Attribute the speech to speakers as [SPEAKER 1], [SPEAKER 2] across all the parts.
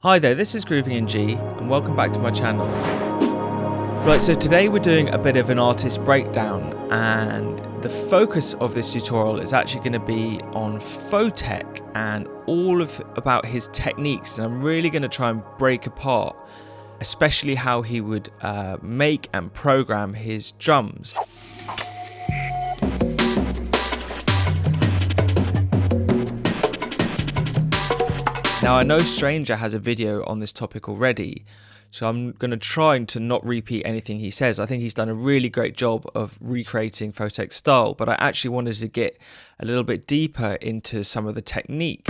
[SPEAKER 1] Hi there, this is Grooving and welcome back to my channel. Right, so today we're doing a bit of an artist breakdown, and the focus of this tutorial is actually going to be on Photek and about his techniques, and I'm really going to try and break apart especially how he would make and program his drums. Now, I know Stranger has a video on this topic already, so I'm going to try to not repeat anything he says. I think he's done a really great job of recreating Photek's style, but I actually wanted to get a little bit deeper into some of the technique.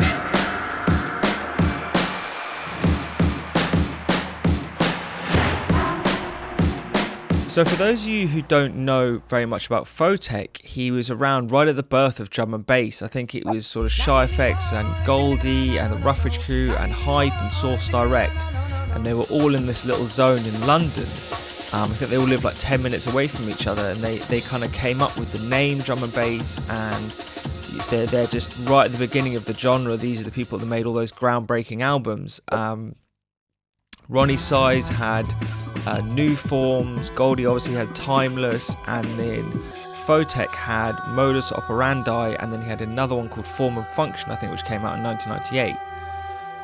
[SPEAKER 1] So for those of you who don't know very much about Photek, he was around right at the birth of drum and bass. I think it was sort of Shy FX and Goldie and the Roughridge Crew and Hype and Source Direct, and they were all in this little zone in London. I think they all lived like 10 minutes away from each other, and they kind of came up with the name drum and bass, and they're just right at the beginning of the genre. These are the people that made all those groundbreaking albums. Ronnie Size had New Forms, Goldie obviously had Timeless, and then Photek had Modus Operandi, and then he had another one called Form and Function, I think, which came out in 1998.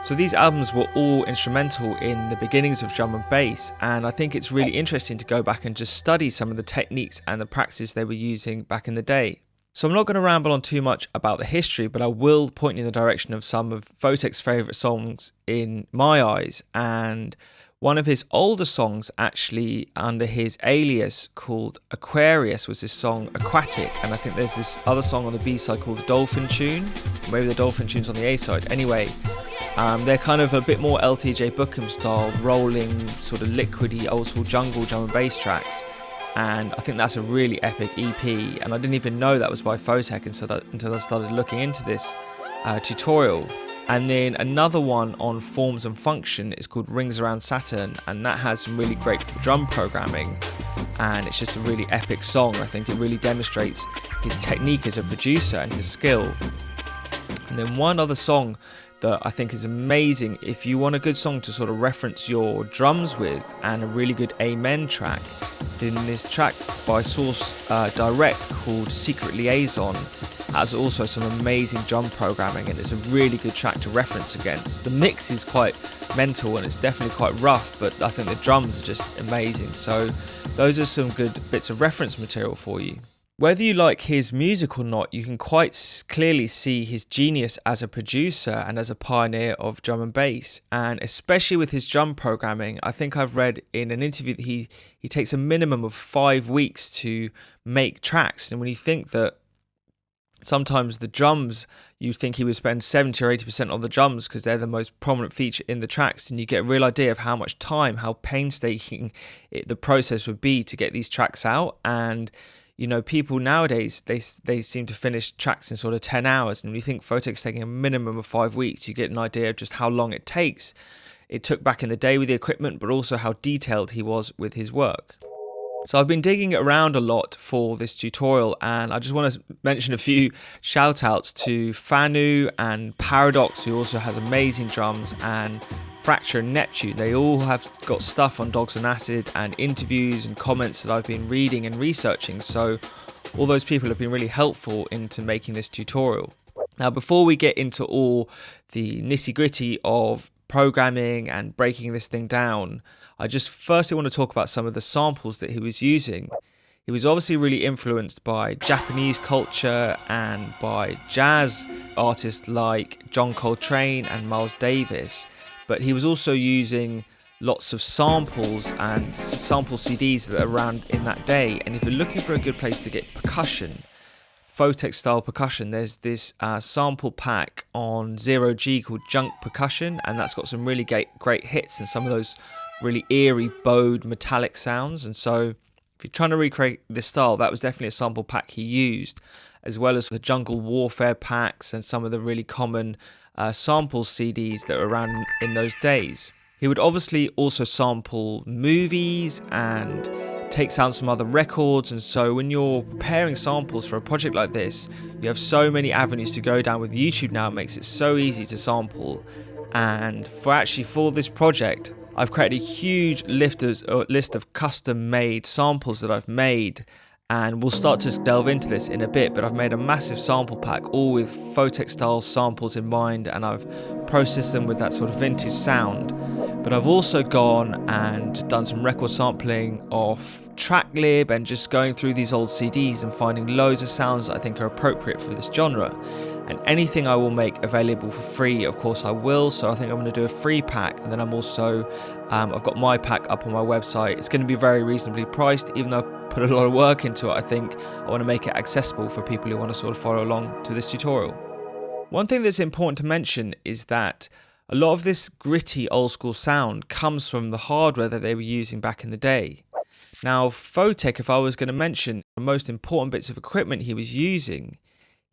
[SPEAKER 1] So these albums were all instrumental in the beginnings of drum and bass, and I think it's really interesting to go back and just study some of the techniques and the practices they were using back in the day. So I'm not going to ramble on too much about the history, but I will point you in the direction of some of Photek's favourite songs in my eyes, and one of his older songs, actually under his alias called Aquarius, was this song Aquatic, and I think there's this other song on the B-side called the Dolphin Tune, maybe the Dolphin Tune's on the A-side. Anyway, they're kind of a bit more LTJ Bookham style, rolling, sort of liquidy, old school jungle drum and bass tracks, and I think that's a really epic EP, and I didn't even know that was by Photek until I started looking into this tutorial. And then another one on Forms and Function is called Rings Around Saturn, and that has some really great drum programming, and it's just a really epic song. I think it really demonstrates his technique as a producer and his skill. And then one other song that I think is amazing, if you want a good song to sort of reference your drums with and a really good amen track, then this track by Source Direct called Secret Liaison has also some amazing drum programming, and it's a really good track to reference against. The mix is quite mental and it's definitely quite rough, but I think the drums are just amazing. So those are some good bits of reference material for you. Whether you like his music or not, you can quite clearly see his genius as a producer and as a pioneer of drum and bass, and especially with his drum programming. I think I've read in an interview that he takes a minimum of 5 weeks to make tracks, and when you think that sometimes the drums, you think he would spend 70 or 80% on the drums because they're the most prominent feature in the tracks, and you get a real idea of how much time, how painstaking the process would be to get these tracks out. And you know, people nowadays, they seem to finish tracks in sort of 10 hours, and when you think Photek's taking a minimum of 5 weeks, you get an idea of just how long it took back in the day with the equipment, but also how detailed he was with his work. So I've been digging around a lot for this tutorial, and I just want to mention a few shout outs to Fanu and Paradox, who also has amazing drums, and Fracture and Neptune. They all have got stuff on Dogs on Acid and interviews and comments that I've been reading and researching, so all those people have been really helpful into making this tutorial. Now, before we get into all the nitty-gritty of programming and breaking this thing down, I just firstly want to talk about some of the samples that he was using. He was obviously really influenced by Japanese culture and by jazz artists like John Coltrane and Miles Davis, but he was also using lots of samples and sample CDs that are around in that day. And if you're looking for a good place to get percussion, Photek style percussion, there's this sample pack on 0G called Junk Percussion, and that's got some really great hits and some of those really eerie, bowed, metallic sounds. And so if you're trying to recreate this style, that was definitely a sample pack he used, as well as the Jungle Warfare packs and some of the really common sample CDs that were around in those days. He would obviously also sample movies and take sounds from other records, and so when you're preparing samples for a project like this, you have so many avenues to go down. With YouTube now, it makes it so easy to sample, And for this project, I've created a huge list of custom made samples that I've made, and we'll start to delve into this in a bit, but I've made a massive sample pack all with Photek style samples in mind, and I've processed them with that sort of vintage sound. But I've also gone and done some record sampling off TrackLib and just going through these old CDs and finding loads of sounds that I think are appropriate for this genre. And anything I will make available for free, of course I will. So I think I'm going to do a free pack, and then I'm also, I've got my pack up on my website. It's going to be very reasonably priced, even though I've put a lot of work into it. I think I want to make it accessible for people who want to sort of follow along to this tutorial. One thing that's important to mention is that a lot of this gritty old school sound comes from the hardware that they were using back in the day. Now, Photek, if I was going to mention the most important bits of equipment he was using,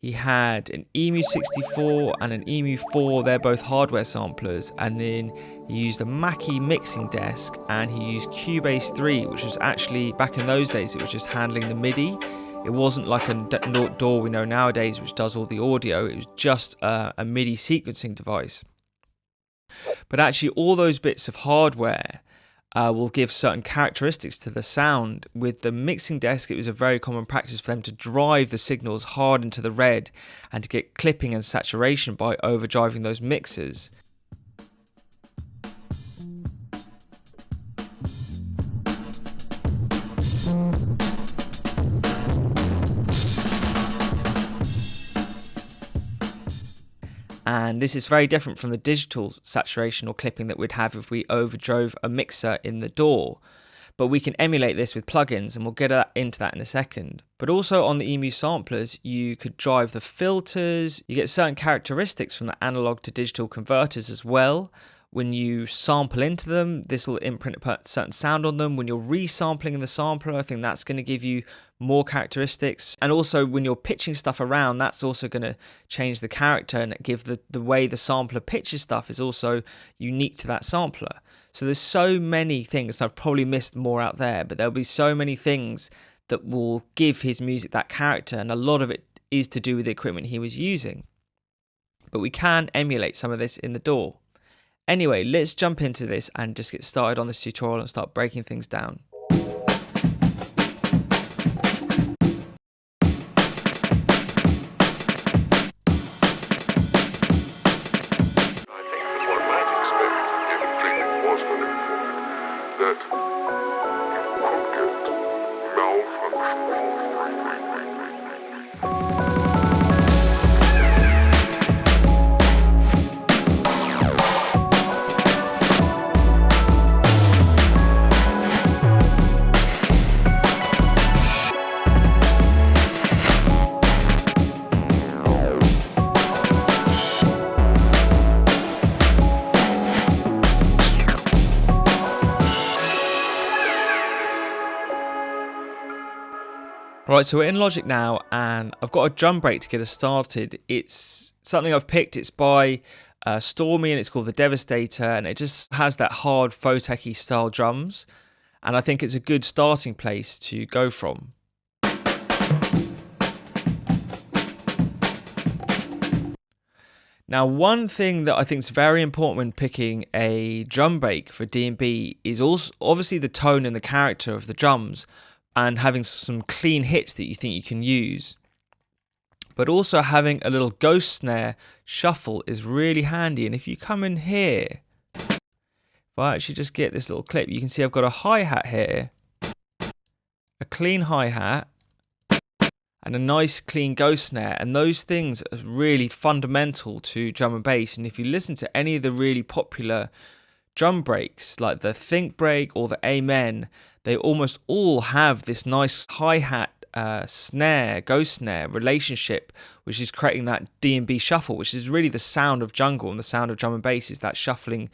[SPEAKER 1] he had an EMU64 and an EMU4, they're both hardware samplers, and then he used a Mackie mixing desk, and he used Cubase 3, which was actually, back in those days, it was just handling the MIDI. It wasn't like a DAW we know nowadays, which does all the audio, it was just a MIDI sequencing device. But actually all those bits of hardware will give certain characteristics to the sound. With the mixing desk, it was a very common practice for them to drive the signals hard into the red and to get clipping and saturation by overdriving those mixers. And this is very different from the digital saturation or clipping that we'd have if we overdrove a mixer in the DAW. But we can emulate this with plugins, and we'll get into that in a second. But also on the EMU samplers, you could drive the filters. You get certain characteristics from the analog to digital converters as well. When you sample into them, this will imprint a certain sound on them. When you're resampling in the sampler, I think that's going to give you more characteristics. And also when you're pitching stuff around, that's also going to change the character and give the way the sampler pitches stuff is also unique to that sampler. So there's so many things, and I've probably missed more out there, but there'll be so many things that will give his music that character, and a lot of it is to do with the equipment he was using. But we can emulate some of this in the DAW. Anyway, let's jump into this and just get started on this tutorial and start breaking things down. Right, so we're in Logic now, and I've got a drum break to get us started. It's something I've picked. It's by Stormy, and it's called the Devastator, and it just has that hard Photek-y style drums, and I think it's a good starting place to go from. Now, one thing that I think is very important when picking a drum break for DnB is also obviously the tone and the character of the drums, and having some clean hits that you think you can use. But also having a little ghost snare shuffle is really handy. And if you come in here, if I actually just get this little clip, you can see I've got a hi-hat here, a clean hi-hat, and a nice clean ghost snare. And those things are really fundamental to drum and bass. And if you listen to any of the really popular drum breaks, like the Think break or the Amen, they almost all have this nice hi-hat snare, ghost snare relationship, which is creating that DnB shuffle, which is really the sound of jungle and the sound of drum and bass, is that shuffling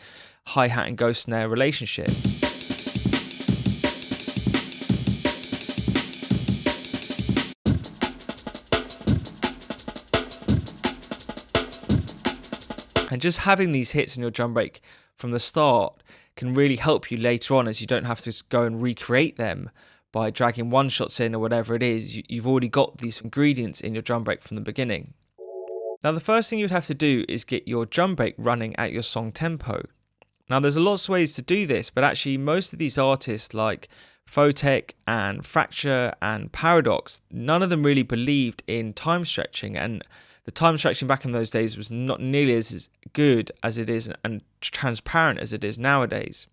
[SPEAKER 1] hi-hat and ghost snare relationship. And just having these hits in your drum break from the start can really help you later on, as you don't have to go and recreate them by dragging one shots in or whatever it is. You've already got these ingredients in your drum break from the beginning. Now the first thing you'd have to do is get your drum break running at your song tempo. Now there's lots of ways to do this, but actually most of these artists like Photek and Fracture and Paradox, none of them really believed in time stretching, and the time stretching back in those days was not nearly as good as it is and transparent as it is nowadays.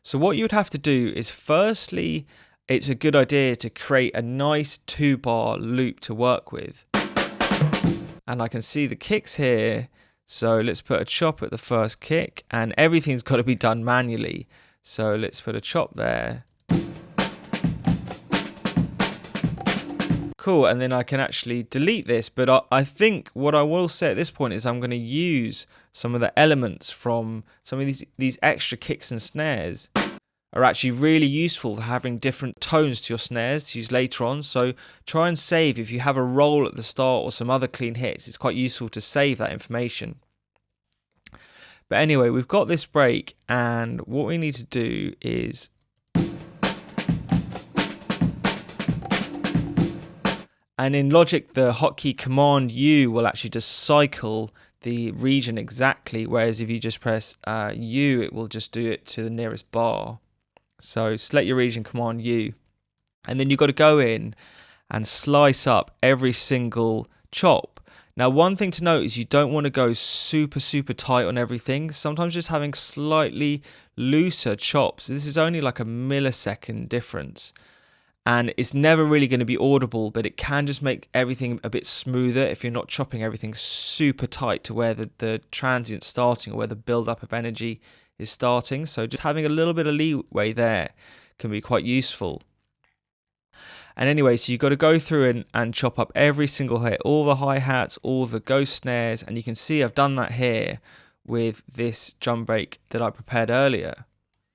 [SPEAKER 1] So what you would have to do is, firstly, it's a good idea to create a nice 2-bar loop to work with. And I can see the kicks here, so let's put a chop at the first kick, and everything's got to be done manually. So let's put a chop there. Cool, and then I can actually delete this, but I think what I will say at this point is I'm going to use some of the elements from some of these extra kicks and snares are actually really useful for having different tones to your snares to use later on. So try and save, if you have a roll at the start or some other clean hits, it's quite useful to save that information. But anyway, we've got this break, and what we need to do is and in Logic, the hotkey Command U will actually just cycle the region exactly, whereas if you just press U, it will just do it to the nearest bar. So select your region, Command U, and then you've got to go in and slice up every single chop. Now, one thing to note is you don't want to go super tight on everything. Sometimes just having slightly looser chops, this is only like a millisecond difference, and it's never really going to be audible, but it can just make everything a bit smoother if you're not chopping everything super tight to where the transient's starting or where the build-up of energy is starting. So just having a little bit of leeway there can be quite useful. And anyway, so you've got to go through and chop up every single hit, all the hi-hats, all the ghost snares, and you can see I've done that here with this drum break that I prepared earlier.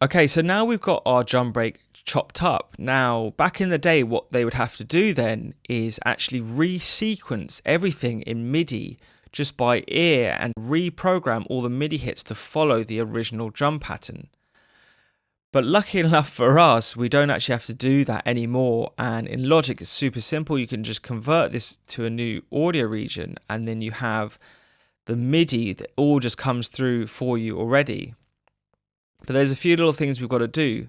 [SPEAKER 1] Okay, so now we've got our drum break chopped up. Now, back in the day, what they would have to do then is actually resequence everything in MIDI just by ear and reprogram all the MIDI hits to follow the original drum pattern. But lucky enough for us, we don't actually have to do that anymore, and in Logic it's super simple. You can just convert this to a new audio region, and then you have the MIDI that all just comes through for you already. But there's a few little things we've got to do.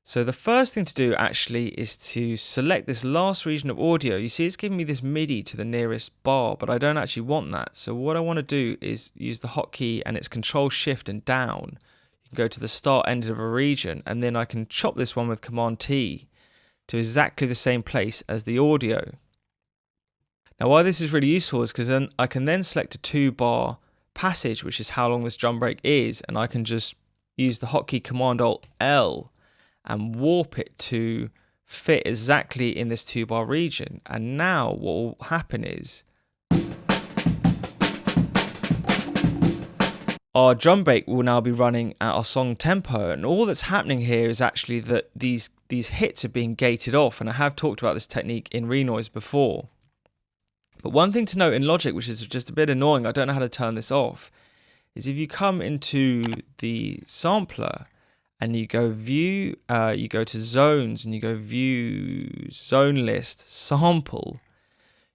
[SPEAKER 1] So the first thing to do actually is to select this last region of audio. You see it's giving me this MIDI to the nearest bar, but I don't actually want that. So what I want to do is use the hotkey and it's Control Shift and down. You can go to the start end of a region, and then I can chop this one with Command T to exactly the same place as the audio. Now why this is really useful is because then I can then select a 2-bar passage, which is how long this drum break is, and I can just use the hotkey Command Alt L and warp it to fit exactly in this 2-bar region. And now what will happen is our drum break will now be running at our song tempo, and all that's happening here is actually that these hits are being gated off, and I have talked about this technique in Renoise before. But one thing to note in Logic, which is just a bit annoying, I don't know how to turn this off, is if you come into the sampler and you go view, you go to zones and you go view zone list sample,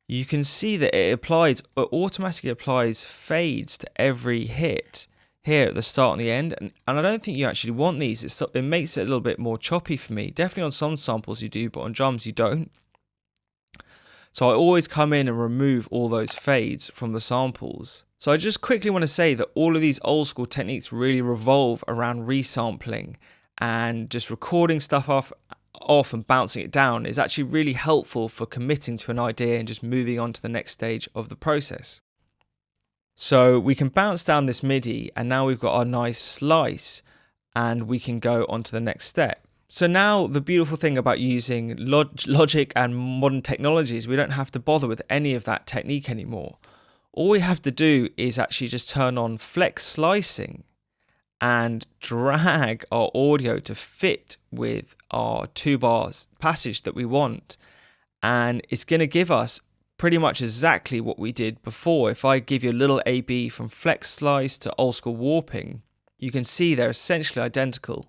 [SPEAKER 1] you can see that it automatically applies fades to every hit here at the start and the end, and I don't think you actually want these. It makes it a little bit more choppy for me. Definitely on some samples you do, but on drums you don't. So I always come in and remove all those fades from the samples. So I just quickly want to say that all of these old school techniques really revolve around resampling, and just recording stuff off and bouncing it down is actually really helpful for committing to an idea and just moving on to the next stage of the process. So we can bounce down this MIDI, and now we've got our nice slice, and we can go on to the next step. So now the beautiful thing about using Logic and modern technologies, we don't have to bother with any of that technique anymore. All we have to do is actually just turn on flex slicing and drag our audio to fit with our 2-bar passage that we want. And it's going to give us pretty much exactly what we did before. If I give you a little AB from flex slice to old school warping, you can see they're essentially identical.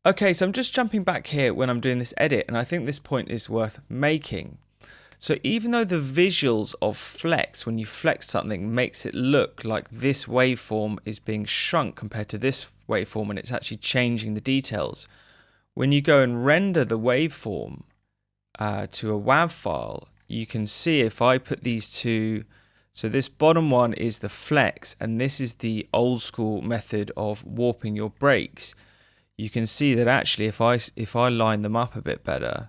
[SPEAKER 1] Okay, so I'm just jumping back here when I'm doing this edit, and I think this point is worth making. So even though the visuals of flex, when you flex something, makes it look like this waveform is being shrunk compared to this waveform and it's actually changing the details, when you go and render the waveform to a WAV file, you can see if I put these two, so this bottom one is the flex and this is the old school method of warping your breaks. You can see that actually if I line them up a bit better,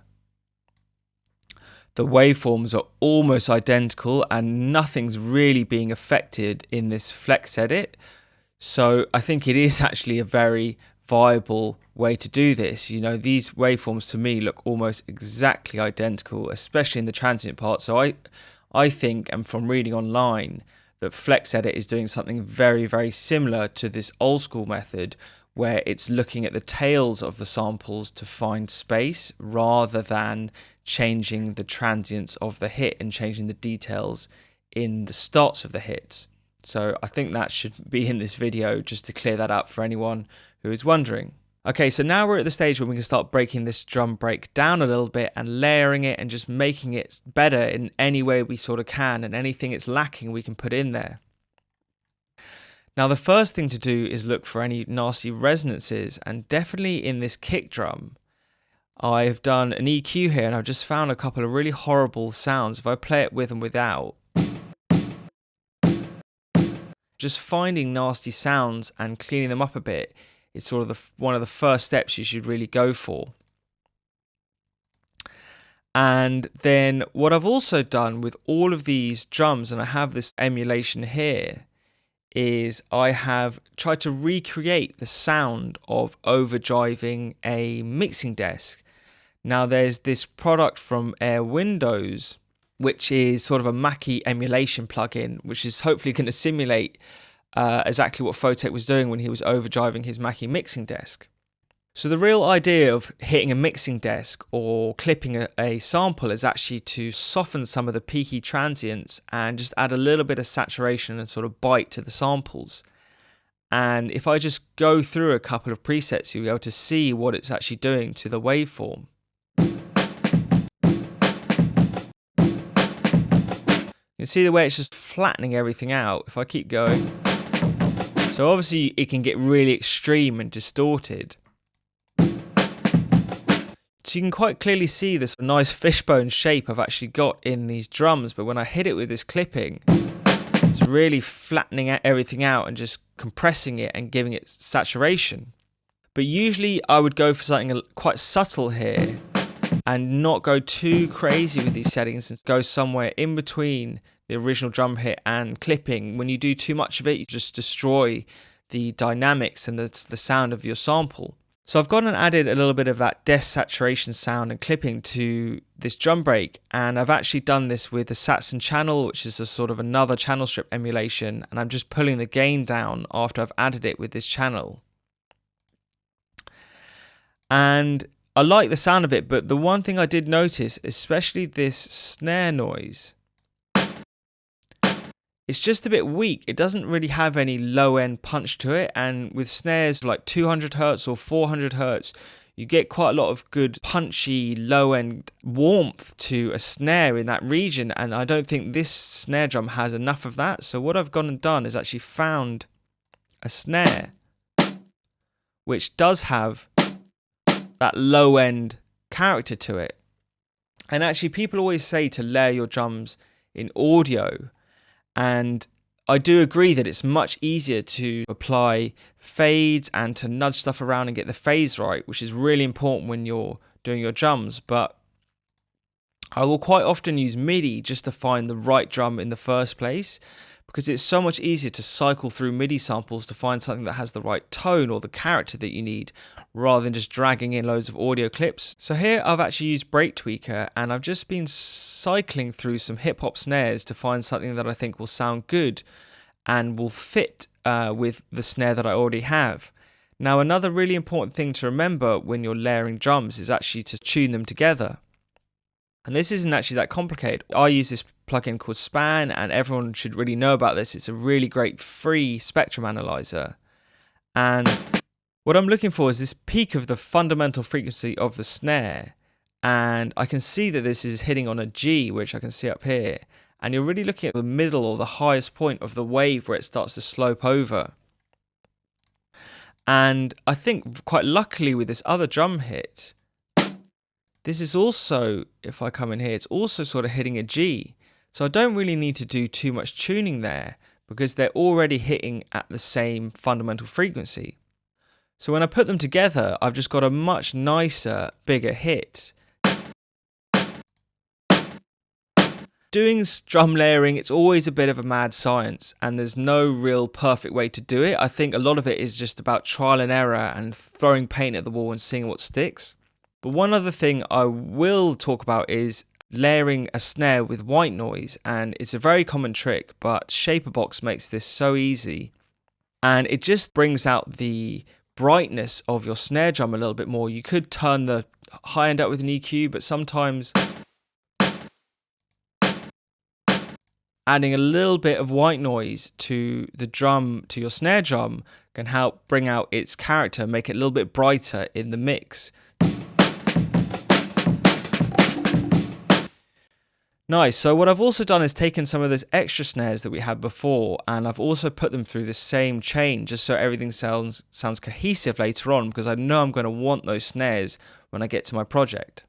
[SPEAKER 1] the waveforms are almost identical and nothing's really being affected in this flex edit. So I think it is actually a very viable way to do this. You know, these waveforms to me look almost exactly identical, especially in the transient part. So I think, and from reading online, that flex edit is doing something very, very similar to this old school method, where it's looking at the tails of the samples to find space rather than changing the transients of the hit and changing the details in the starts of the hits. So I think that should be in this video just to clear that up for anyone who is wondering. Okay, so now we're at the stage where we can start breaking this drum break down a little bit and layering it and just making it better in any way we sort of can, and anything it's lacking we can put in there. Now the first thing to do is look for any nasty resonances, and definitely in this kick drum I've done an EQ here and I've just found a couple of really horrible sounds. If I play it with and without, just finding nasty sounds and cleaning them up a bit is sort of one of the first steps you should really go for. And then what I've also done with all of these drums, and I have this emulation here, is I have tried to recreate the sound of overdriving a mixing desk. Now there's this product from Air Windows, which is sort of a Mackie emulation plugin, which is hopefully going to simulate exactly what Photek was doing when he was overdriving his Mackie mixing desk. So the real idea of hitting a mixing desk or clipping a sample is actually to soften some of the peaky transients and just add a little bit of saturation and sort of bite to the samples. And if I just go through a couple of presets, you'll be able to see what it's actually doing to the waveform. You can see the way it's just flattening everything out. If I keep going, so obviously it can get really extreme and distorted. So you can quite clearly see this nice fishbone shape I've actually got in these drums, but when I hit it with this clipping, it's really flattening everything out and just compressing it and giving it saturation. But usually I would go for something quite subtle here and not go too crazy with these settings and go somewhere in between the original drum hit and clipping. When you do too much of it, you just destroy the dynamics and the sound of your sample. So I've gone and added a little bit of that desk saturation sound and clipping to this drum break, and I've actually done this with the Saxon channel, which is a sort of another channel strip emulation, and I'm just pulling the gain down after I've added it with this channel. And I like the sound of it, but the one thing I did notice, especially this snare noise, it's just a bit weak. It doesn't really have any low end punch to it, and with snares like 200 Hz or 400 Hz, you get quite a lot of good punchy low end warmth to a snare in that region, and I don't think this snare drum has enough of that. So what I've gone and done is actually found a snare which does have that low end character to it. And actually people always say to layer your drums in audio, and I do agree that it's much easier to apply fades and to nudge stuff around and get the phase right, which is really important when you're doing your drums. But I will quite often use MIDI just to find the right drum in the first place, because it's so much easier to cycle through MIDI samples to find something that has the right tone or the character that you need, rather than just dragging in loads of audio clips. So here I've actually used Break Tweaker, and I've just been cycling through some hip hop snares to find something that I think will sound good and will fit with the snare that I already have. Now, another really important thing to remember when you're layering drums is actually to tune them together. And this isn't actually that complicated. I use this plugin called Span, and everyone should really know about this. It's a really great free spectrum analyzer. And What I'm looking for is this peak of the fundamental frequency of the snare, and I can see that this is hitting on a G, which I can see up here, and you're really looking at the middle or the highest point of the wave where it starts to slope over. And I think quite luckily with this other drum hit, this is also, if I come in here, it's also sort of hitting a G. So I don't really need to do too much tuning there because they're already hitting at the same fundamental frequency. So when I put them together, I've just got a much nicer, bigger hit. Doing drum layering, it's always a bit of a mad science, and there's no real perfect way to do it. I think a lot of it is just about trial and error and throwing paint at the wall and seeing what sticks. But one other thing I will talk about is layering a snare with white noise, and it's a very common trick, but Shaperbox makes this so easy, and it just brings out the brightness of your snare drum a little bit more. You could turn the high end up with an EQ, but sometimes adding a little bit of white noise to the drum, to your snare drum, can help bring out its character, make it a little bit brighter in the mix. Nice. So what I've also done is taken some of those extra snares that we had before, and I've also put them through the same chain just so everything sounds cohesive later on, because I know I'm going to want those snares when I get to my project.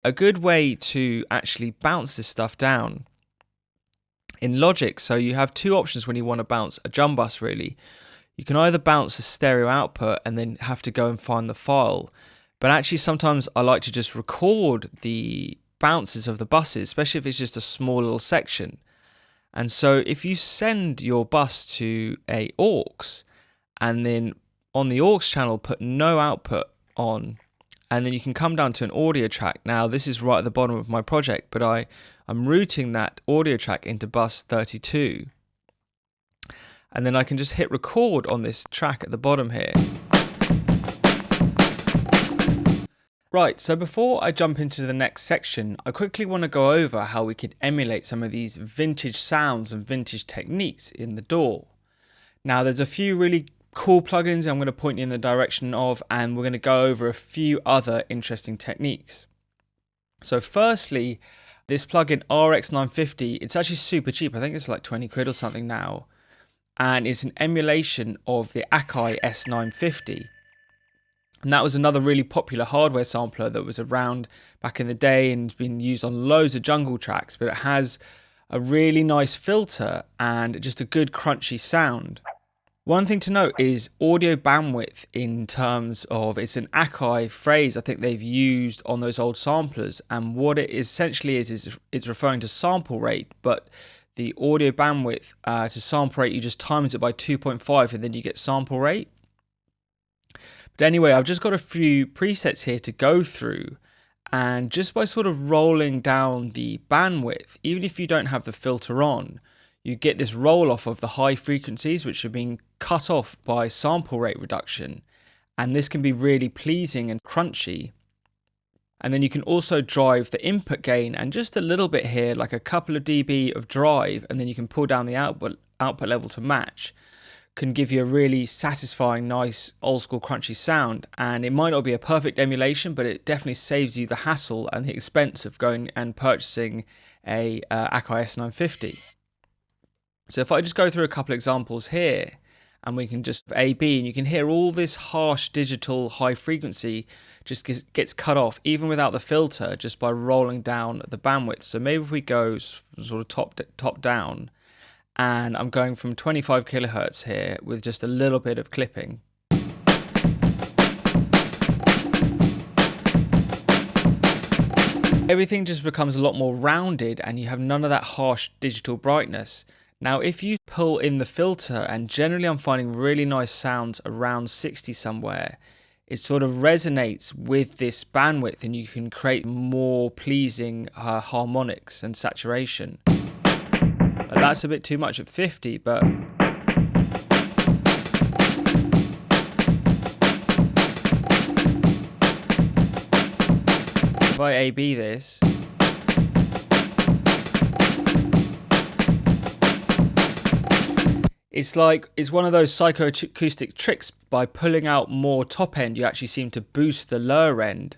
[SPEAKER 1] A good way to actually bounce this stuff down in Logic, so you have two options when you want to bounce a drum bus really. You can either bounce the stereo output and then have to go and find the file, but actually sometimes I like to just record the bounces of the buses, especially if it's just a small little section. And so if you send your bus to a aux and then on the aux channel put no output on, and then you can come down to an audio track. Now this is right at the bottom of my project, but I'm routing that audio track into bus 32, and then I can just hit record on this track at the bottom here. Right, so before I jump into the next section, I quickly want to go over how we could emulate some of these vintage sounds and vintage techniques in the DAW. Now there's a few really cool plugins I'm going to point you in the direction of, and we're going to go over a few other interesting techniques. So firstly, this plugin RX950, it's actually super cheap. I think it's like 20 quid or something now, and it's an emulation of the Akai S950. And that was another really popular hardware sampler that was around back in the day and has been used on loads of jungle tracks, but it has a really nice filter and just a good crunchy sound. One thing to note is audio bandwidth, in terms of it's an Akai phrase I think they've used on those old samplers, and what it essentially is referring to sample rate, but the audio bandwidth to sample rate, you just times it by 2.5 and then you get sample rate. But anyway, I've just got a few presets here to go through, and just by sort of rolling down the bandwidth, even if you don't have the filter on, you get this roll off of the high frequencies which are being cut off by sample rate reduction, and this can be really pleasing and crunchy. And then you can also drive the input gain, and just a little bit here, like a couple of dB of drive, and then you can pull down the output level to match. Can give you a really satisfying, nice old school crunchy sound. And it might not be a perfect emulation, but it definitely saves you the hassle and the expense of going and purchasing a Akai S950. So if I just go through a couple examples here, and we can just A/B, and you can hear all this harsh digital high frequency just gets cut off, even without the filter, just by rolling down the bandwidth. So maybe if we go sort of top down, and I'm going from 25 kilohertz here with just a little bit of clipping. Everything just becomes a lot more rounded, and you have none of that harsh digital brightness. Now if you pull in the filter, and generally I'm finding really nice sounds around 60 somewhere, it sort of resonates with this bandwidth, and you can create more pleasing harmonics and saturation. That's a bit too much at 50, but if I A/B this, It's like, it's one of those psychoacoustic tricks. By pulling out more top end, you actually seem to boost the lower end.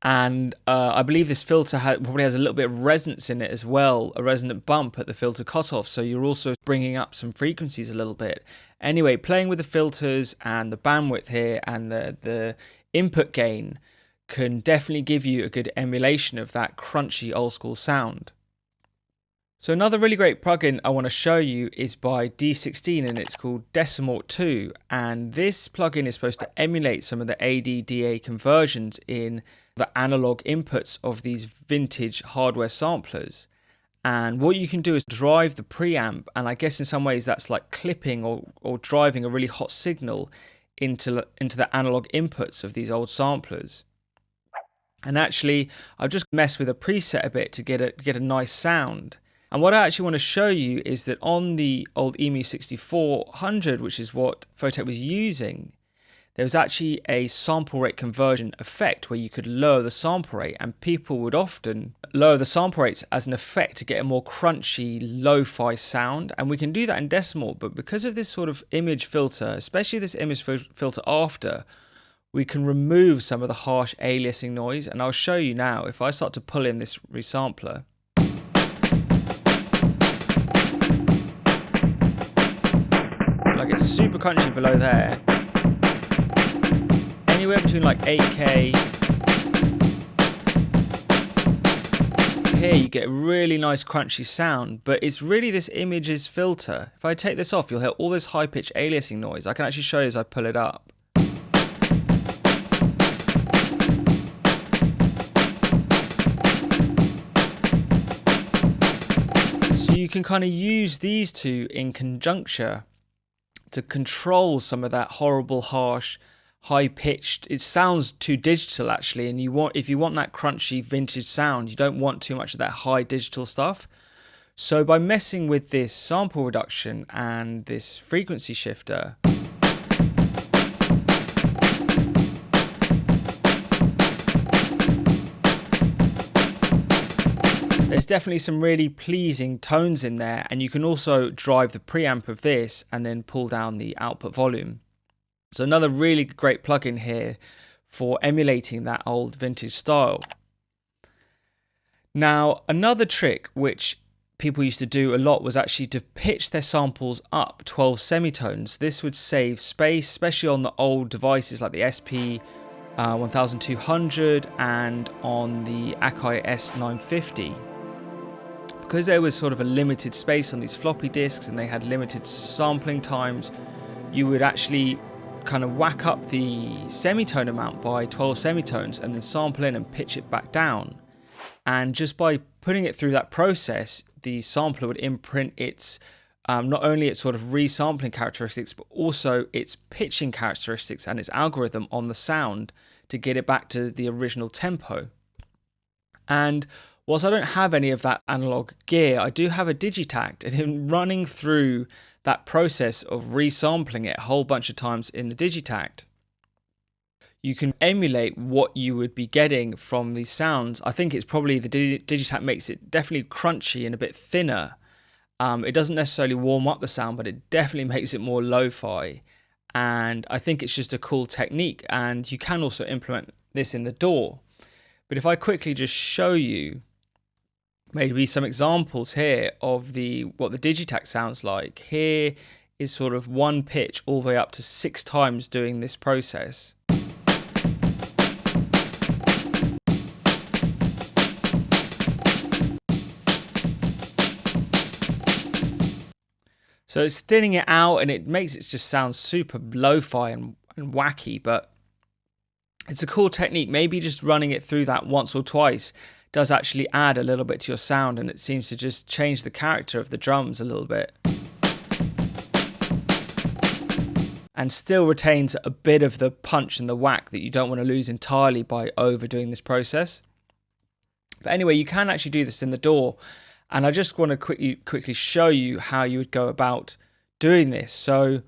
[SPEAKER 1] And I believe this filter probably has a little bit of resonance in it as well, a resonant bump at the filter cutoff. So you're also bringing up some frequencies a little bit. Anyway, playing with the filters and the bandwidth here and the input gain can definitely give you a good emulation of that crunchy old school sound. So another really great plugin I want to show you is by D16, and it's called Decimort 2. And this plugin is supposed to emulate some of the AD-DA conversions in the analog inputs of these vintage hardware samplers. And what you can do is drive the preamp, and I guess in some ways that's like clipping or driving a really hot signal into the analog inputs of these old samplers. And actually, I'll just mess with a preset a bit to get a nice sound. And what I actually want to show you is that on the old EMU 6400, which is what Photek was using, there was actually a sample rate conversion effect where you could lower the sample rate, and people would often lower the sample rates as an effect to get a more crunchy lo-fi sound. And we can do that in Decimort, but because of this sort of image filter, especially this image filter after, we can remove some of the harsh aliasing noise. And I'll show you now. If I start to pull in this resampler, like it's super crunchy below there, anywhere between like 8K. Here you get a really nice crunchy sound, but it's really this images filter. If I take this off, you'll hear all this high pitch aliasing noise. I can actually show you as I pull it up. So you can kind of use these two in conjuncture to control some of that horrible, harsh, high-pitched. It sounds too digital actually, and if you want that crunchy vintage sound, you don't want too much of that high digital stuff. So by messing with this sample reduction and this frequency shifter, there's definitely some really pleasing tones in there, and you can also drive the preamp of this and then pull down the output volume. So another really great plugin here for emulating that old vintage style. Now, another trick which people used to do a lot was actually to pitch their samples up 12 semitones. This would save space, especially on the old devices like the SP 1200 and on the Akai S950. Because there was sort of a limited space on these floppy disks and they had limited sampling times, you would actually kind of whack up the semitone amount by 12 semitones and then sample in and pitch it back down. And just by putting it through that process, the sampler would imprint its not only its sort of resampling characteristics, but also its pitching characteristics and its algorithm on the sound to get it back to the original tempo. And whilst I don't have any of that analog gear, I do have a Digitact, and in running through that process of resampling it a whole bunch of times in the Digitact, you can emulate what you would be getting from these sounds. I think it's probably the Digitact makes it definitely crunchy and a bit thinner. It doesn't necessarily warm up the sound, but it definitely makes it more lo-fi. And I think it's just a cool technique, and you can also implement this in the DAW. But if I quickly just show you maybe some examples here of what the Digitact sounds like. Here is sort of one pitch all the way up to 6 times doing this process. So it's thinning it out, and it makes it just sound super lo-fi and wacky, but it's a cool technique. Maybe just running it through that once or twice does actually add a little bit to your sound, and it seems to just change the character of the drums a little bit. And still retains a bit of the punch and the whack that you don't want to lose entirely by overdoing this process. But anyway, you can actually do this in the DAW, and I just want to quickly show you how you would go about doing this. So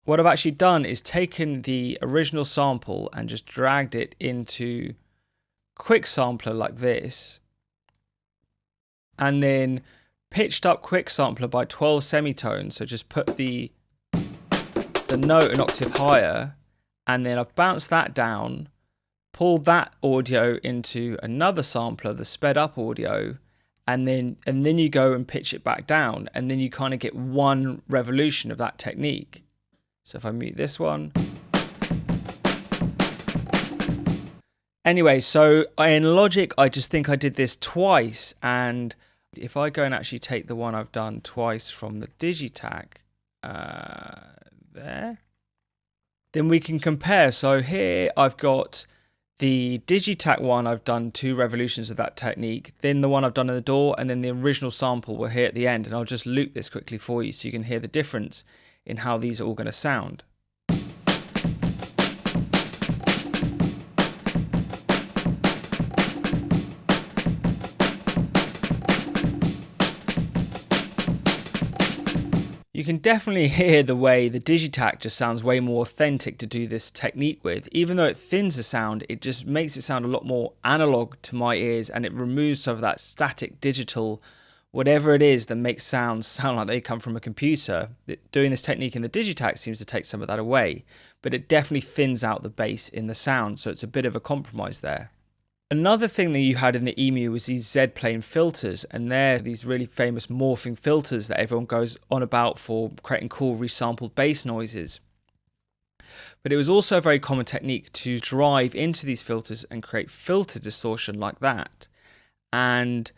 [SPEAKER 1] what I've actually done is taken the original sample and just dragged it into quick sampler like this, and then pitched up quick sampler by 12 semitones, so just put the note an octave higher, and then I've bounced that down, pulled that audio into another sampler, the sped up audio, and then you go and pitch it back down, and then you kind of get one revolution of that technique. So if I mute this one. Anyway, so in Logic, I just think I did this twice, and if I go and actually take the one I've done twice from the Digitac, there, then we can compare. So here I've got the Digitac one, I've done 2 revolutions of that technique, then the one I've done in the DAW, and then the original sample we're here at the end, and I'll just loop this quickly for you so you can hear the difference in how these are all going to sound. You can definitely hear the way the Digitac just sounds way more authentic to do this technique with. Even though it thins the sound, it just makes it sound a lot more analog to my ears, and it removes some of that static digital, whatever it is that makes sounds sound like they come from a computer. Doing this technique in the Digitac seems to take some of that away, but it definitely thins out the bass in the sound, so it's a bit of a compromise there. Another thing that you had in the EMU was these ZPlane filters, and they're these really famous morphing filters that everyone goes on about for creating cool resampled bass noises. But it was also a very common technique to drive into these filters and create filter distortion like that. And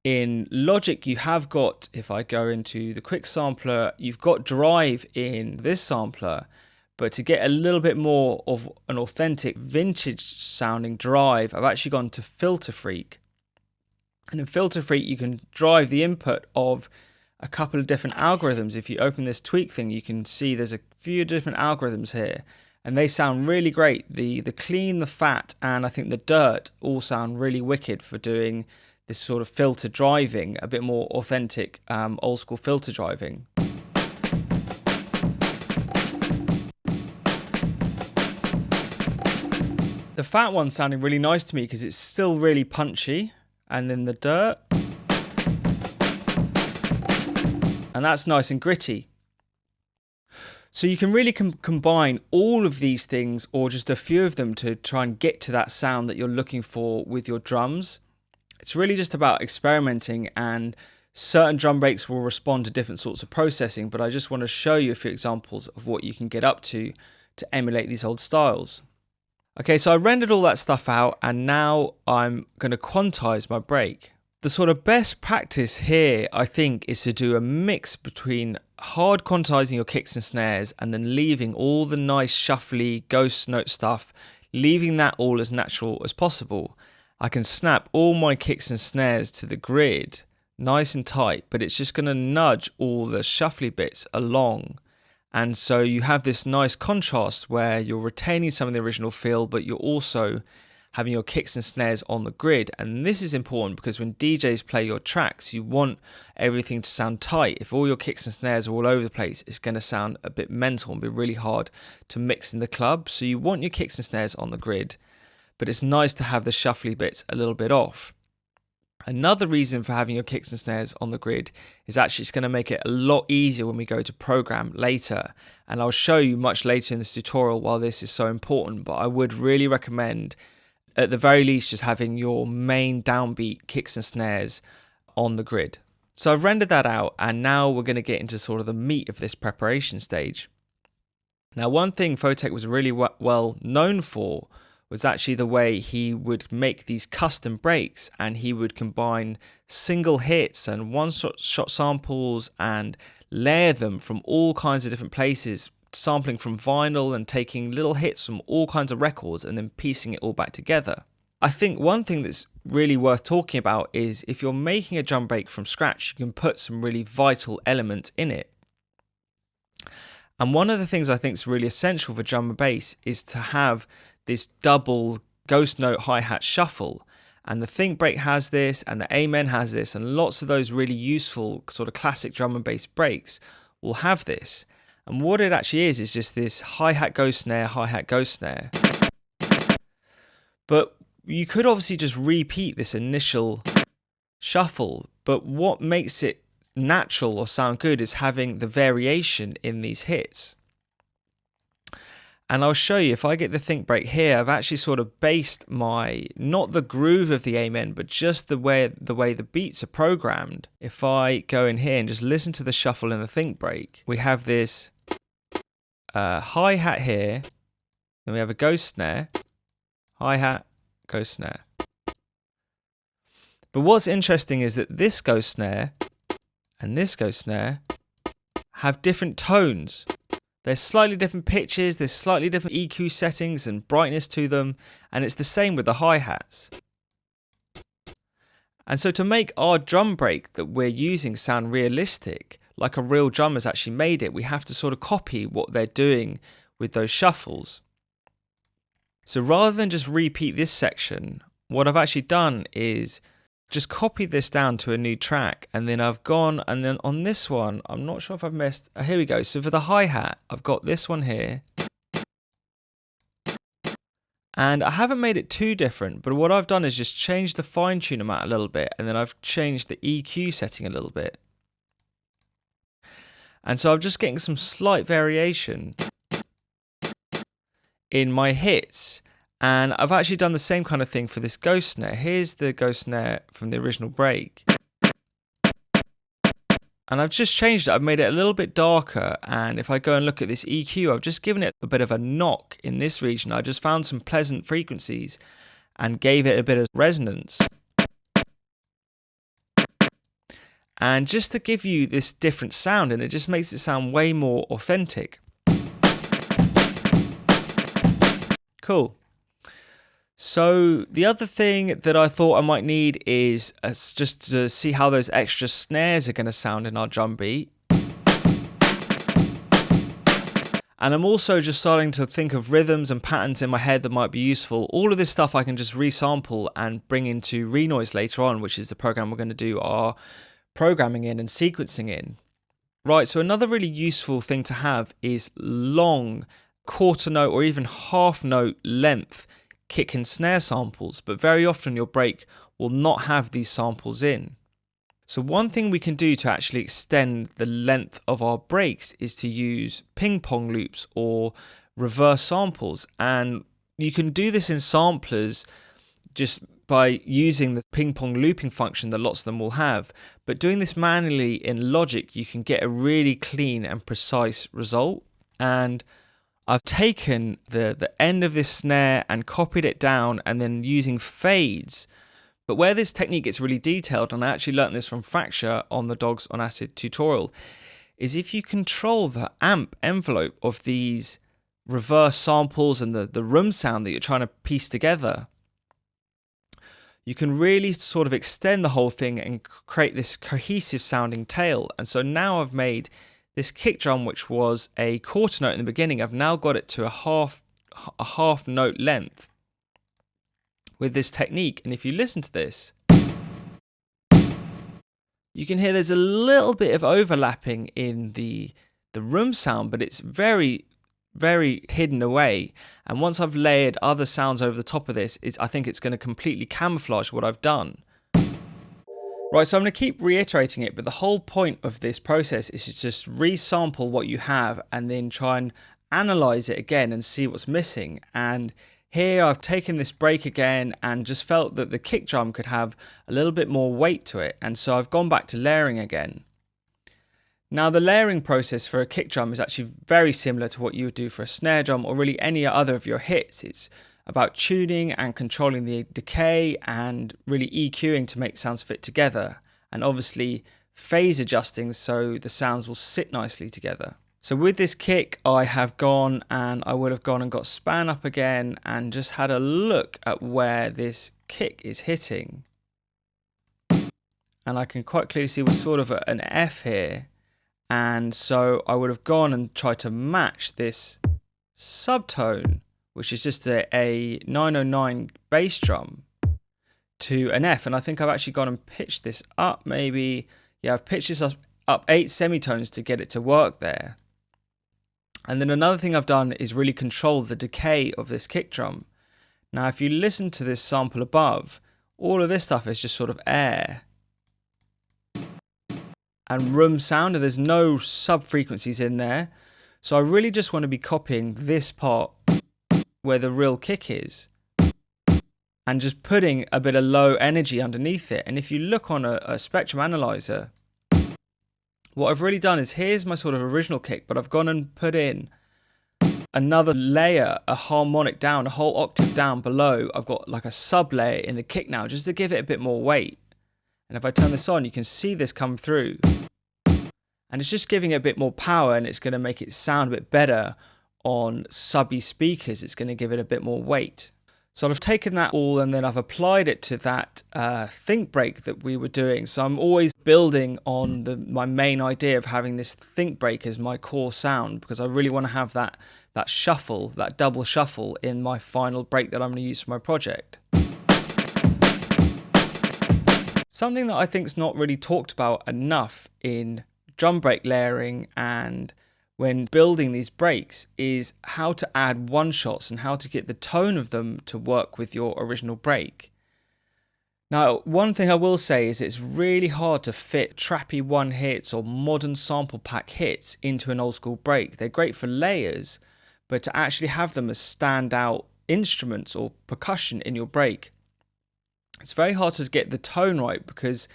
[SPEAKER 1] in Logic, you have got, if I go into the quick sampler, you've got drive in this sampler. But to get a little bit more of an authentic vintage sounding drive, I've actually gone to Filter Freak. And in Filter Freak, you can drive the input of a couple of different algorithms. If you open this tweak thing, you can see there's a few different algorithms here, and they sound really great. The clean, the fat, and I think the dirt all sound really wicked for doing this sort of filter driving, a bit more authentic old school filter driving. The fat one's sounding really nice to me because it's still really punchy, and then the dirt, and that's nice and gritty. So you can really combine all of these things, or just a few of them, to try and get to that sound that you're looking for with your drums. It's really just about experimenting, and certain drum breaks will respond to different sorts of processing, but I just want to show you a few examples of what you can get up to emulate these old styles. Okay, so I rendered all that stuff out, and now I'm going to quantize my break. The sort of best practice here, I think, is to do a mix between hard quantizing your kicks and snares and then leaving all the nice shuffly ghost note stuff, leaving that all as natural as possible. I can snap all my kicks and snares to the grid nice and tight, but it's just going to nudge all the shuffly bits along. And so you have this nice contrast where you're retaining some of the original feel, but you're also having your kicks and snares on the grid. And this is important because when DJs play your tracks, you want everything to sound tight. If all your kicks and snares are all over the place, it's going to sound a bit mental and be really hard to mix in the club. So you want your kicks and snares on the grid, but it's nice to have the shuffly bits a little bit off. Another reason for having your kicks and snares on the grid is actually it's going to make it a lot easier when we go to program later. And I'll show you much later in this tutorial why this is so important, but I would really recommend at the very least just having your main downbeat kicks and snares on the grid. So I've rendered that out, and now we're going to get into sort of the meat of this preparation stage. Now, one thing Photek was really well known for was actually the way he would make these custom breaks, and he would combine single hits and one-shot samples and layer them from all kinds of different places, sampling from vinyl and taking little hits from all kinds of records and then piecing it all back together. I think one thing that's really worth talking about is if you're making a drum break from scratch, you can put some really vital elements in it. And one of the things I think is really essential for drum and bass is to have this double ghost note hi-hat shuffle. And the Think break has this, and the Amen has this, and lots of those really useful sort of classic drum and bass breaks will have this. And what it actually is just this hi-hat ghost snare, hi-hat ghost snare. But you could obviously just repeat this initial shuffle, but what makes it natural or sound good is having the variation in these hits. And I'll show you, if I get the think break here, I've actually sort of based my, not the groove of the amen, but just the way the beats are programmed. If I go in here and just listen to the shuffle in the think break, we have this hi-hat here, then we have a ghost snare, hi-hat, ghost snare. But what's interesting is that this ghost snare and this ghost snare have different tones. There's slightly different pitches, there's slightly different EQ settings and brightness to them, and it's the same with the hi-hats. And so to make our drum break that we're using sound realistic, like a real drummer's actually made it, we have to sort of copy what they're doing with those shuffles. So rather than just repeat this section, what I've actually done is just copy this down to a new track, and then I've gone, and then on this one, I'm not sure if I've missed, here we go. So for the hi-hat, I've got this one here, and I haven't made it too different, but what I've done is just change the fine tune amount a little bit, and then I've changed the EQ setting a little bit. And so I'm just getting some slight variation in my hits. And I've actually done the same kind of thing for this ghost snare. Here's the ghost snare from the original break. And I've just changed it. I've made it a little bit darker. And if I go and look at this EQ, I've just given it a bit of a knock in this region. I just found some pleasant frequencies and gave it a bit of resonance. And just to give you this different sound, and it just makes it sound way more authentic. Cool. So the other thing that I thought I might need is just to see how those extra snares are going to sound in our drum beat. And I'm also just starting to think of rhythms and patterns in my head that might be useful. All of this stuff I can just resample and bring into Renoise later on, which is the program we're going to do our programming in and sequencing in. Right, so another really useful thing to have is long quarter note or even half note length kick and snare samples, but very often your break will not have these samples in. So one thing we can do to actually extend the length of our breaks is to use ping pong loops or reverse samples, and you can do this in samplers just by using the ping pong looping function that lots of them will have, but doing this manually in Logic you can get a really clean and precise result. And I've taken the end of this snare and copied it down and then using fades. But where this technique gets really detailed, and I actually learnt this from Fracture on the Dogs on Acid tutorial, is if you control the amp envelope of these reverse samples and the room sound that you're trying to piece together, you can really sort of extend the whole thing and create this cohesive sounding tail. And so now I've made this kick drum, which was a quarter note in the beginning, I've now got it to a half note length with this technique. And if you listen to this, you can hear there's a little bit of overlapping in the room sound, but it's very, very hidden away. And once I've layered other sounds over the top of this, I think it's going to completely camouflage what I've done. Right, so I'm going to keep reiterating it, but the whole point of this process is to just resample what you have and then try and analyze it again and see what's missing. And here I've taken this break again and just felt that the kick drum could have a little bit more weight to it. And so I've gone back to layering again. Now the layering process for a kick drum is actually very similar to what you would do for a snare drum or really any other of your hits. It's about tuning and controlling the decay and really EQing to make sounds fit together, and obviously phase adjusting so the sounds will sit nicely together. So with this kick I have gone and I would have gone and got span up again and just had a look at where this kick is hitting, and I can quite clearly see we're sort of at an F here, and so I would have gone and tried to match this subtone, which is just a 909 bass drum, to an F. And I think I've actually gone and pitched this up maybe, yeah, I've pitched this up 8 semitones to get it to work there. And then another thing I've done is really control the decay of this kick drum. Now if you listen to this sample above, all of this stuff is just sort of air. and room sound, and there's no sub frequencies in there. So I really just want to be copying this part where the real kick is and just putting a bit of low energy underneath it. And if you look on a spectrum analyzer, what I've really done is here's my sort of original kick, but I've gone and put in another layer, a harmonic down, a whole octave down below. I've got like a sub layer in the kick now just to give it a bit more weight. And if I turn this on, you can see this come through. And it's just giving it a bit more power, and it's going to make it sound a bit better on subby speakers. It's going to give it a bit more weight. So I've taken that all and then I've applied it to that think break that we were doing. So I'm always building on my main idea of having this think break as my core sound, because I really want to have that shuffle, that double shuffle in my final break that I'm going to use for my project. Something that I think is not really talked about enough in drum break layering and when building these breaks is how to add one shots and how to get the tone of them to work with your original break. Now, one thing I will say is it's really hard to fit trappy one hits or modern sample pack hits into an old school break. They're great for layers, but to actually have them as standout instruments or percussion in your break, it's very hard to get the tone right, because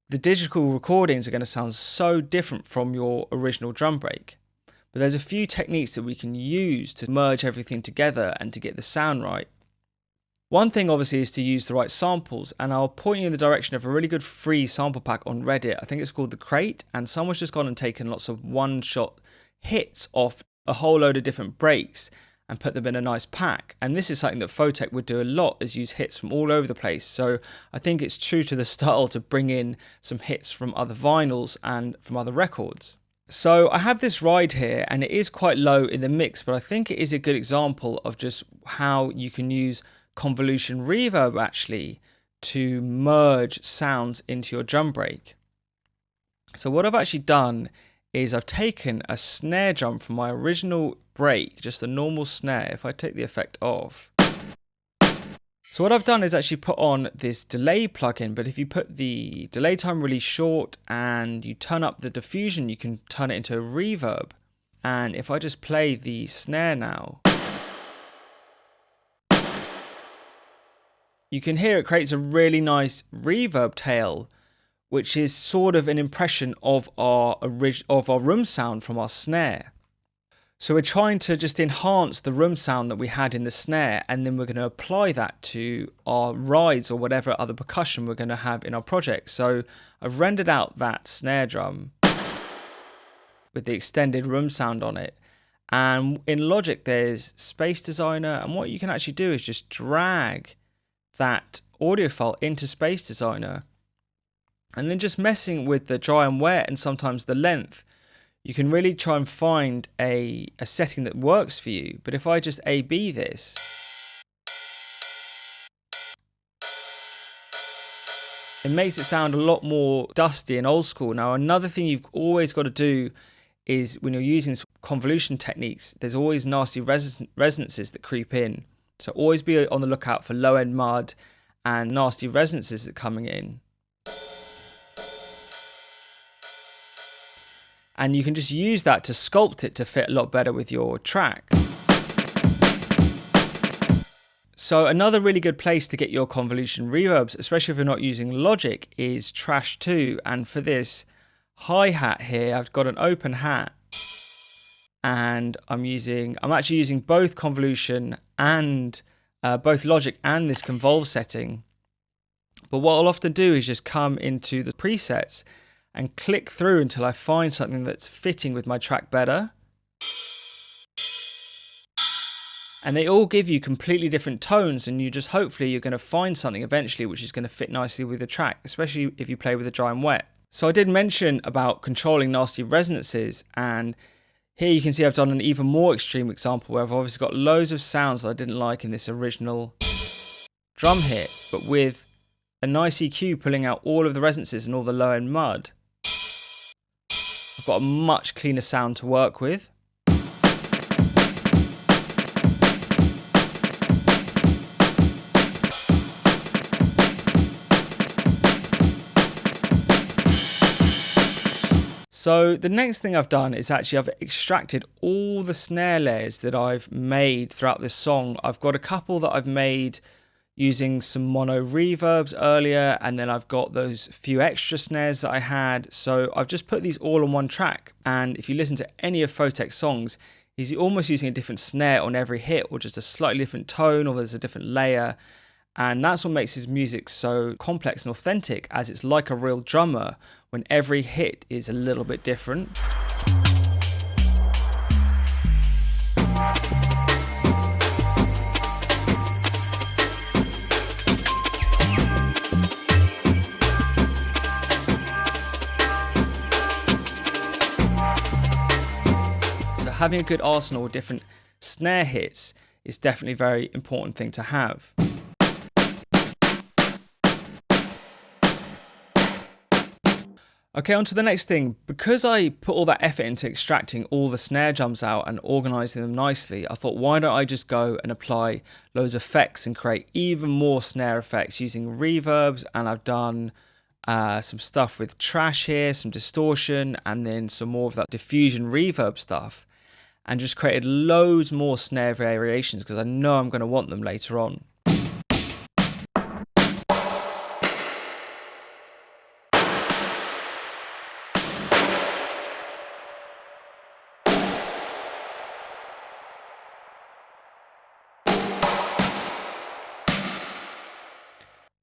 [SPEAKER 1] the digital recordings are going to sound so different from your original drum break. But there's a few techniques that we can use to merge everything together and to get the sound right. One thing obviously is to use the right samples, and I'll point you in the direction of a really good free sample pack on Reddit. I think it's called The Crate, and someone's just gone and taken lots of one-shot hits off a whole load of different breaks and put them in a nice pack. And this is something that Photek would do a lot, is use hits from all over the place. So I think it's true to the style to bring in some hits from other vinyls and from other records. So I have this ride here, and it is quite low in the mix, but I think it is a good example of just how you can use convolution reverb actually to merge sounds into your drum break. So what I've actually done is I've taken a snare drum from my original break, just a normal snare, if I take the effect off. So what I've done is actually put on this delay plugin, but if you put the delay time really short and you turn up the diffusion, you can turn it into a reverb. And if I just play the snare now, you can hear it creates a really nice reverb tail, which is sort of an impression of our room sound from our snare. So we're trying to just enhance the room sound that we had in the snare, and then we're going to apply that to our rides or whatever other percussion we're going to have in our project. So I've rendered out that snare drum with the extended room sound on it. And in Logic, there's Space Designer, and what you can actually do is just drag that audio file into Space Designer, and then just messing with the dry and wet and sometimes the length, you can really try and find a setting that works for you. But if I just A/B this, it makes it sound a lot more dusty and old school. Now, another thing you've always got to do is when you're using convolution techniques, there's always nasty resonances that creep in. So always be on the lookout for low end mud and nasty resonances that are coming in. And you can just use that to sculpt it to fit a lot better with your track. So another really good place to get your convolution reverbs, especially if you're not using Logic, is Trash 2. And for this hi-hat here, I've got an open hat, and I'm actually using both convolution and both Logic and this convolve setting. But what I'll often do is just come into the presets and click through until I find something that's fitting with my track better. And they all give you completely different tones, and hopefully you're going to find something eventually which is going to fit nicely with the track, especially if you play with the dry and wet. So I did mention about controlling nasty resonances, and here you can see I've done an even more extreme example where I've obviously got loads of sounds that I didn't like in this original drum hit, but with a nice EQ pulling out all of the resonances and all the low end mud, I've got a much cleaner sound to work with. So the next thing I've done is actually I've extracted all the snare layers that I've made throughout this song. I've got a couple that I've made using some mono reverbs earlier, and then I've got those few extra snares that I had. So I've just put these all on one track, and if you listen to any of Photek's songs, he's almost using a different snare on every hit, or just a slightly different tone, or there's a different layer. And that's what makes his music so complex and authentic, as it's like a real drummer when every hit is a little bit different. So having a good arsenal of different snare hits is definitely a very important thing to have. Okay, on to the next thing. Because I put all that effort into extracting all the snare drums out and organising them nicely, I thought, why don't I just go and apply loads of effects and create even more snare effects using reverbs. And I've done some stuff with trash here, some distortion, and then some more of that diffusion reverb stuff, and just created loads more snare variations because I know I'm going to want them later on.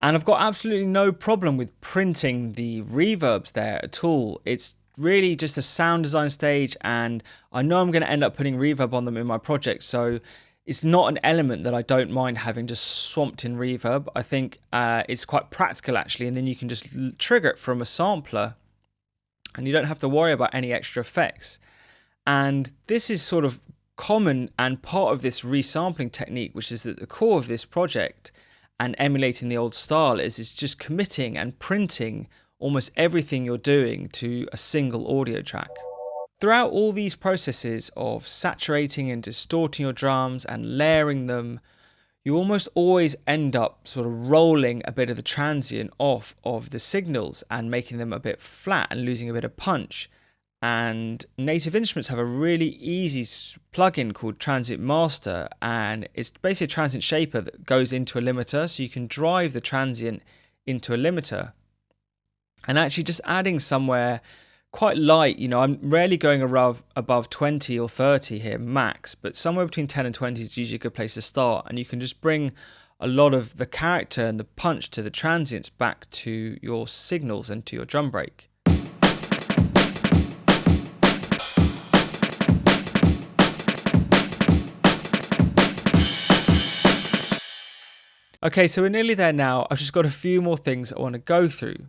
[SPEAKER 1] And I've got absolutely no problem with printing the reverbs there at all. It's really just a sound design stage, and I know I'm going to end up putting reverb on them in my project, so it's not an element that I don't mind having just swamped in reverb. I think it's quite practical actually, and then you can just trigger it from a sampler and you don't have to worry about any extra effects. And this is sort of common and part of this resampling technique, which is at the core of this project. And emulating the old style is just committing and printing almost everything you're doing to a single audio track. Throughout all these processes of saturating and distorting your drums and layering them, you almost always end up sort of rolling a bit of the transient off of the signals and making them a bit flat and losing a bit of punch. And Native Instruments have a really easy plugin called Transient Master, and it's basically a transient shaper that goes into a limiter, so you can drive the transient into a limiter. And actually just adding somewhere quite light, you know, I'm rarely going above 20 or 30 here max, but somewhere between 10 and 20 is usually a good place to start, and you can just bring a lot of the character and the punch to the transients back to your signals and to your drum break. Okay, so we're nearly there now. I've just got a few more things I want to go through.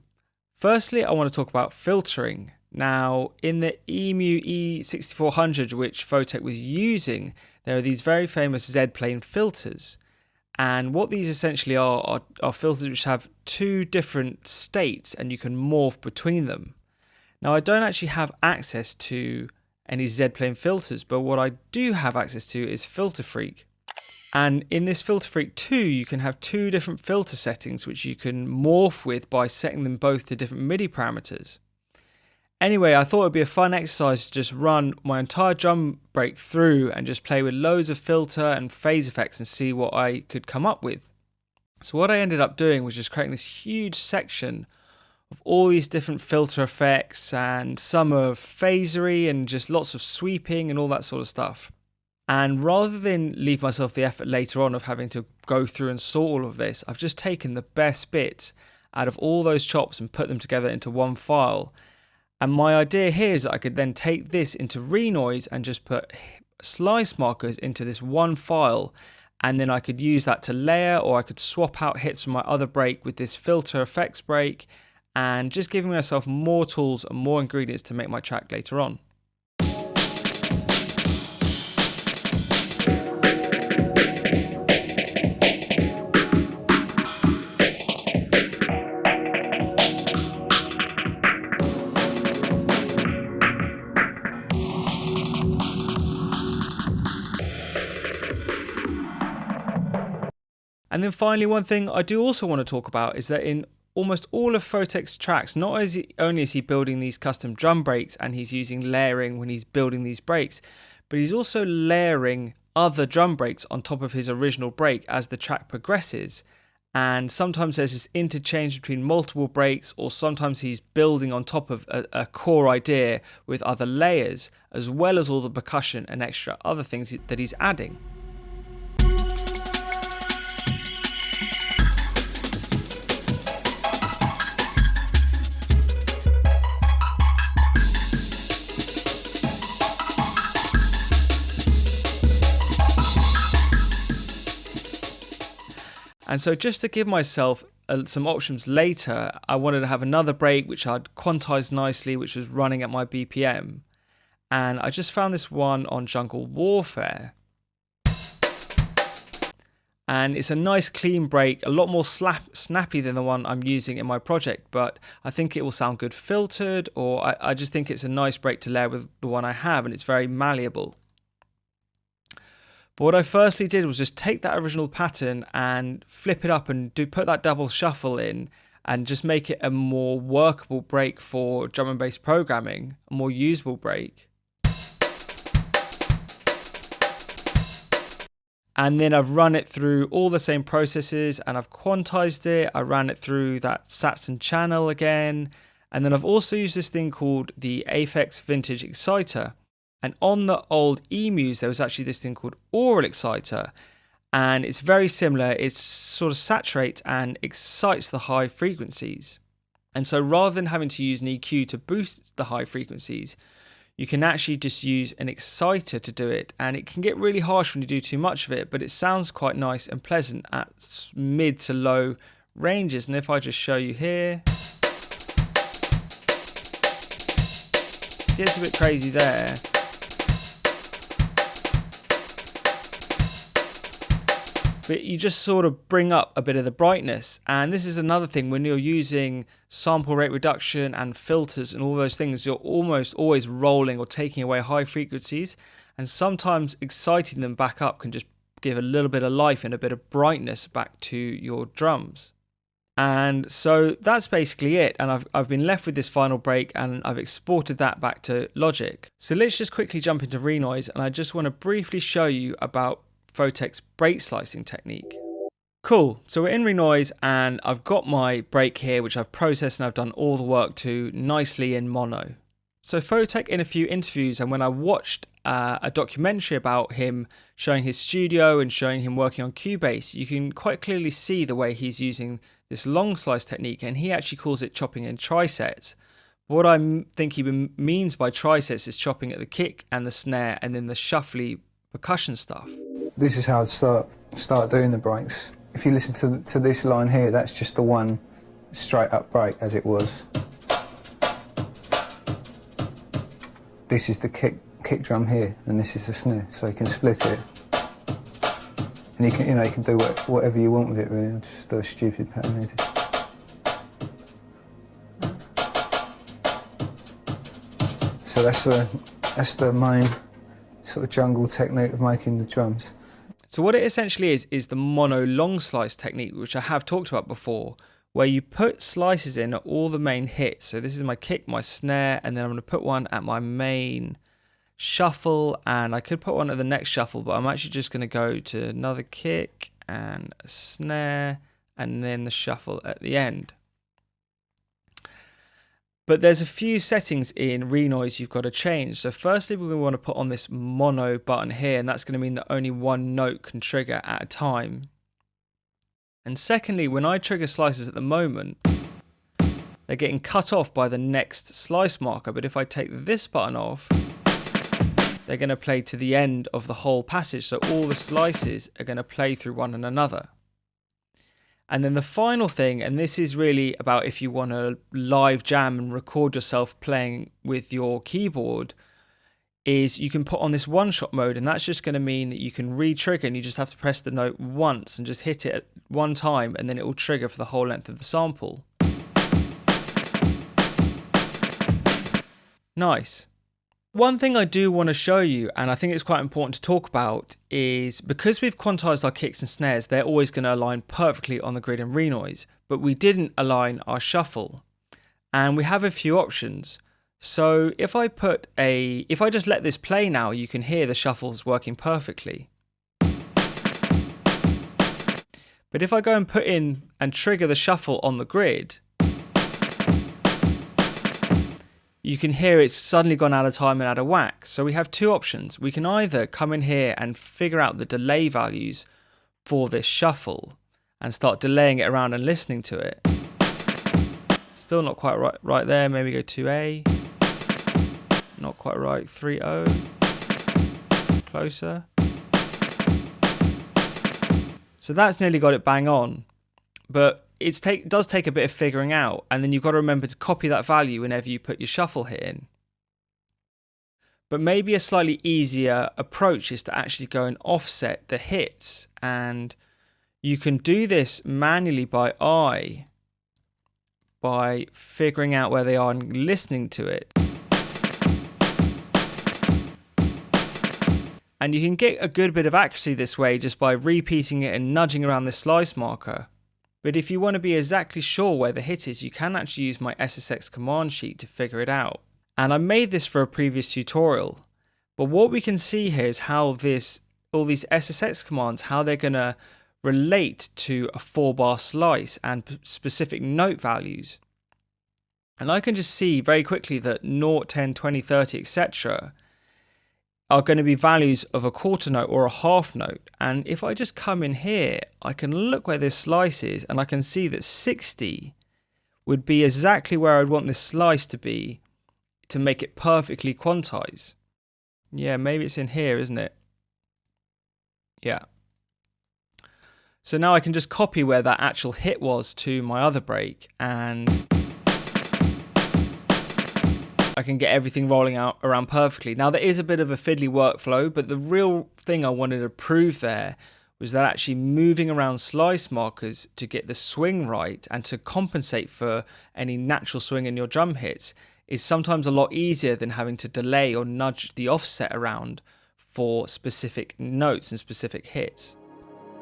[SPEAKER 1] Firstly, I want to talk about filtering. Now, in the EMU E6400, which Photek was using, there are these very famous ZPlane filters. And what these essentially are filters which have two different states and you can morph between them. Now, I don't actually have access to any ZPlane filters, but what I do have access to is Filter Freak. And in this Filter Freak 2, you can have two different filter settings which you can morph with by setting them both to different MIDI parameters. Anyway, I thought it would be a fun exercise to just run my entire drum break through and just play with loads of filter and phase effects and see what I could come up with. So what I ended up doing was just creating this huge section of all these different filter effects, and some are phasery and just lots of sweeping and all that sort of stuff. And rather than leave myself the effort later on of having to go through and sort all of this, I've just taken the best bits out of all those chops and put them together into one file. And my idea here is that I could then take this into Renoise and just put slice markers into this one file, and then I could use that to layer, or I could swap out hits from my other break with this filter effects break, and just giving myself more tools and more ingredients to make my track later on. And then finally, one thing I do also want to talk about is that in almost all of Photek's tracks, not only is he building these custom drum breaks and he's using layering when he's building these breaks, but he's also layering other drum breaks on top of his original break as the track progresses. And sometimes there's this interchange between multiple breaks, or sometimes he's building on top of a core idea with other layers, as well as all the percussion and extra other things that he's adding. And so just to give myself some options later, I wanted to have another break which I'd quantized nicely, which was running at my BPM. And I just found this one on Jungle Warfare. And it's a nice clean break, a lot more snappy than the one I'm using in my project, but I think it will sound good filtered, or I just think it's a nice break to layer with the one I have, and it's very malleable. But what I firstly did was just take that original pattern and flip it up and put that double shuffle in and just make it a more workable break for drum and bass programming, a more usable break. And then I've run it through all the same processes and I've quantized it. I ran it through that Saxon channel again. And then I've also used this thing called the Aphex Vintage Exciter. And on the old emus, there was actually this thing called Aural Exciter. And it's very similar. It sort of saturates and excites the high frequencies. And so rather than having to use an EQ to boost the high frequencies, you can actually just use an exciter to do it. And it can get really harsh when you do too much of it, but it sounds quite nice and pleasant at mid to low ranges. And if I just show you here, it gets a bit crazy there. But you just sort of bring up a bit of the brightness. And this is another thing, when you're using sample rate reduction and filters and all those things, you're almost always rolling or taking away high frequencies. And sometimes exciting them back up can just give a little bit of life and a bit of brightness back to your drums. And so that's basically it. And I've been left with this final break and I've exported that back to Logic. So let's just quickly jump into Renoise, and I just want to briefly show you about Photek's break slicing technique. Cool, so we're in Renoise and I've got my break here which I've processed and I've done all the work to nicely in mono. So Photek, in a few interviews and when I watched a documentary about him showing his studio and showing him working on Cubase, you can quite clearly see the way he's using this long slice technique, and he actually calls it chopping in trisets. What I think he means by trisets is chopping at the kick and the snare and then the shuffly percussion stuff.
[SPEAKER 2] This is how I'd start doing the breaks. If you listen to this line here, that's just the one straight up break as it was. This is the kick drum here, and this is the snare, so you can split it. And you can do whatever you want with it really. I'll just do a stupid pattern here. So that's the main sort of jungle technique of making the drums.
[SPEAKER 1] So what it essentially is the mono long slice technique, which I have talked about before, where you put slices in at all the main hits. So this is my kick, my snare, and then I'm going to put one at my main shuffle, and I could put one at the next shuffle, but I'm actually just going to go to another kick and a snare, and then the shuffle at the end. But there's a few settings in Renoise you've got to change. So firstly, we're going to want to put on this mono button here, and that's going to mean that only one note can trigger at a time. And secondly, when I trigger slices at the moment, they're getting cut off by the next slice marker. But if I take this button off, they're going to play to the end of the whole passage. So all the slices are going to play through one another. And then the final thing, and this is really about if you want to live jam and record yourself playing with your keyboard, is you can put on this one-shot mode, and that's just going to mean that you can re-trigger and you just have to press the note once and just hit it at one time, and then it will trigger for the whole length of the sample. Nice. One thing I do want to show you, and I think it's quite important to talk about, is because we've quantized our kicks and snares, they're always going to align perfectly on the grid in Renoise. but we didn't align our shuffle. And we have a few options. So if I just let this play now, you can hear the shuffles working perfectly. But if I go and put in and trigger the shuffle on the grid, you can hear it's suddenly gone out of time and out of whack. So we have two options. We can either come in here and figure out the delay values for this shuffle and start delaying it around and listening to it. Still not quite right there. Maybe go 2A. Not quite right. 3-0. Closer. So that's nearly got it bang on. But it does take a bit of figuring out, and then you've got to remember to copy that value whenever you put your shuffle hit in. But maybe a slightly easier approach is to actually go and offset the hits, and you can do this manually by eye, by figuring out where they are and listening to it. And you can get a good bit of accuracy this way just by repeating it and nudging around the slice marker. But if you want to be exactly sure where the hit is, you can actually use my SSX command sheet to figure it out. And I made this for a previous tutorial. But what we can see here is how all these SSX commands, how they're going to relate to a 4-bar slice and specific note values. And I can just see very quickly that 0, 10, 20, 30, etc. are going to be values of a quarter note or a half note. And if I just come in here, I can look where this slice is and I can see that 60 would be exactly where I'd want this slice to be to make it perfectly quantize. Yeah, maybe it's in here, isn't it? Yeah. So now I can just copy where that actual hit was to my other break, and I can get everything rolling out around perfectly. Now there is a bit of a fiddly workflow, but the real thing I wanted to prove there was that actually moving around slice markers to get the swing right and to compensate for any natural swing in your drum hits is sometimes a lot easier than having to delay or nudge the offset around for specific notes and specific hits.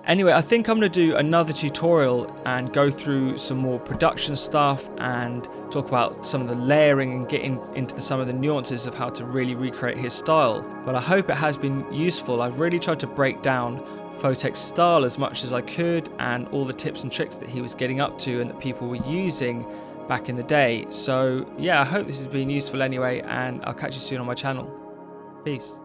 [SPEAKER 1] Anyway, I think I'm going to do another tutorial and go through some more production stuff and talk about some of the layering and getting into some of the nuances of how to really recreate his style. But I hope it has been useful. I've really tried to break down Photek's style as much as I could and all the tips and tricks that he was getting up to and that people were using back in the day. So yeah, I hope this has been useful anyway, and I'll catch you soon on my channel. Peace.